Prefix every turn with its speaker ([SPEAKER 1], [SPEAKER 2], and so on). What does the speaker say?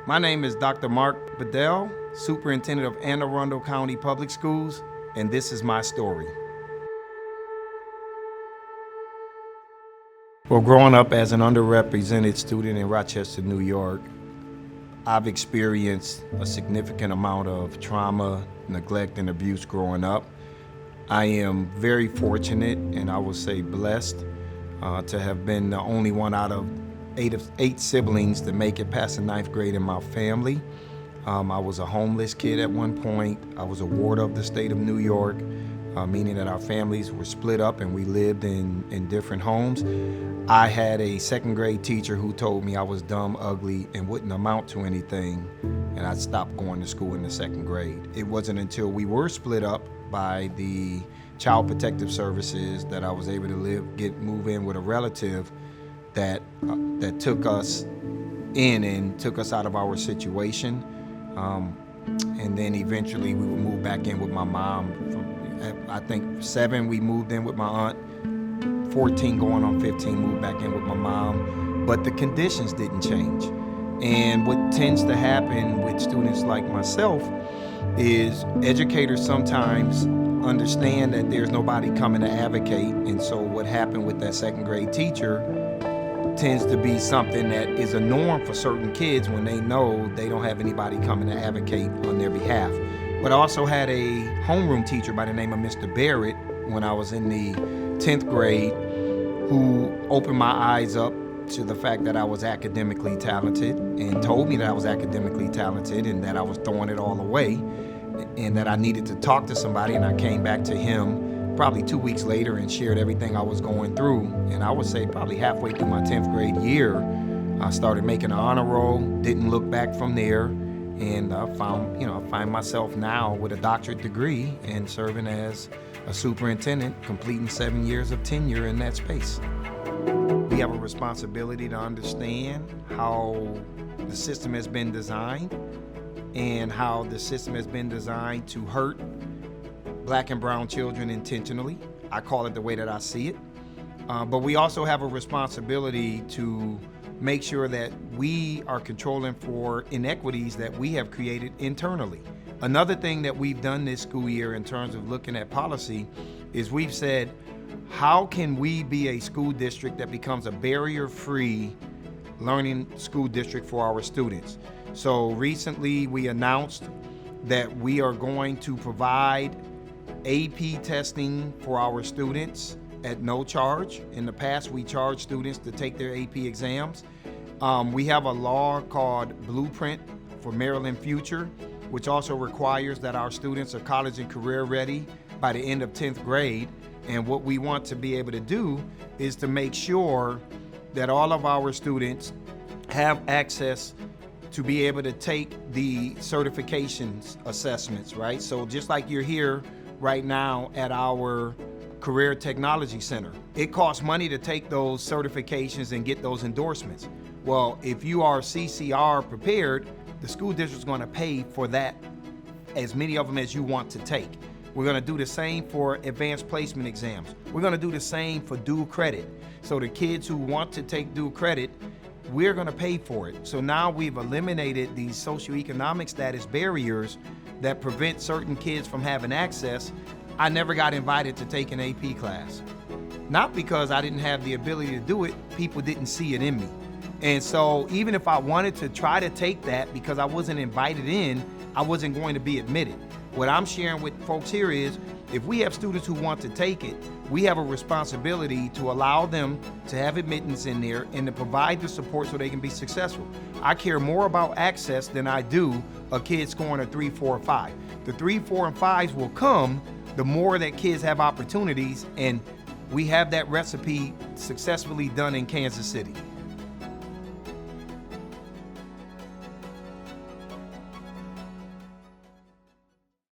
[SPEAKER 1] My name is Dr. Mark Bedell, Superintendent of Anne Arundel County Public Schools, and this is my story. Well, growing up as an underrepresented student in Rochester, New York, I've experienced a significant amount of trauma, neglect, and abuse growing up. I am very fortunate, and I will say blessed, to have been the only one out of eight siblings to make it past the 9th grade in my family. I was a homeless kid at one point. I was a ward of the state of New York, meaning that our families were split up and we lived in different homes. I had a 2nd grade teacher who told me I was dumb, ugly, and wouldn't amount to anything, and I stopped going to school in the 2nd grade. It wasn't until we were split up by the Child Protective Services that I was able to move in with a relative that took us in and took us out of our situation. And then eventually we would move back in with my mom. I think 7, we moved in with my aunt. 14 going on 15, moved back in with my mom. But the conditions didn't change. And what tends to happen with students like myself is educators sometimes understand that there's nobody coming to advocate. And so what happened with that 2nd grade teacher tends to be something that is a norm for certain kids when they know they don't have anybody coming to advocate on their behalf. But I also had a homeroom teacher by the name of Mr. Barrett when I was in the 10th grade who opened my eyes up to the fact that I was academically talented and told me that I was academically talented and that I was throwing it all away and that I needed to talk to somebody. And I came back to him probably 2 weeks later and shared everything I was going through. And I would say probably halfway through my 10th grade year, I started making an honor roll, didn't look back from there, and I find myself now with a doctorate degree and serving as a superintendent, completing 7 years of tenure in that space. We have a responsibility to understand how the system has been designed and how the system has been designed to hurt Black and brown children intentionally. I call it the way that I see it. But we also have a responsibility to make sure that we are controlling for inequities that we have created internally. Another thing that we've done this school year in terms of looking at policy is we've said, how can we be a school district that becomes a barrier-free learning school district for our students? So recently we announced that we are going to provide AP testing for our students at no charge. In the past, we charged students to take their AP exams. We have a law called Blueprint for Maryland Future, which also requires that our students are college and career ready by the end of 10th grade. And what we want to be able to do is to make sure that all of our students have access to be able to take the certifications assessments, right? So just like you're here right now at our Career Technology Center, it costs money to take those certifications and get those endorsements. Well, if you are CCR prepared, the school district's gonna pay for that, as many of them as you want to take. We're gonna do the same for advanced placement exams. We're gonna do the same for dual credit. So the kids who want to take dual credit, we're gonna pay for it. So now we've eliminated these socioeconomic status barriers that prevent certain kids from having access. I never got invited to take an AP class. Not because I didn't have the ability to do it, people didn't see it in me. And so even if I wanted to try to take that because I wasn't invited in, I wasn't going to be admitted. What I'm sharing with folks here is, if we have students who want to take it, we have a responsibility to allow them to have admittance in there and to provide the support so they can be successful. I care more about access than I do a kid scoring a 3, 4, or 5. The 3, 4, and 5s will come the more that kids have opportunities, and we have that recipe successfully done in Kansas City.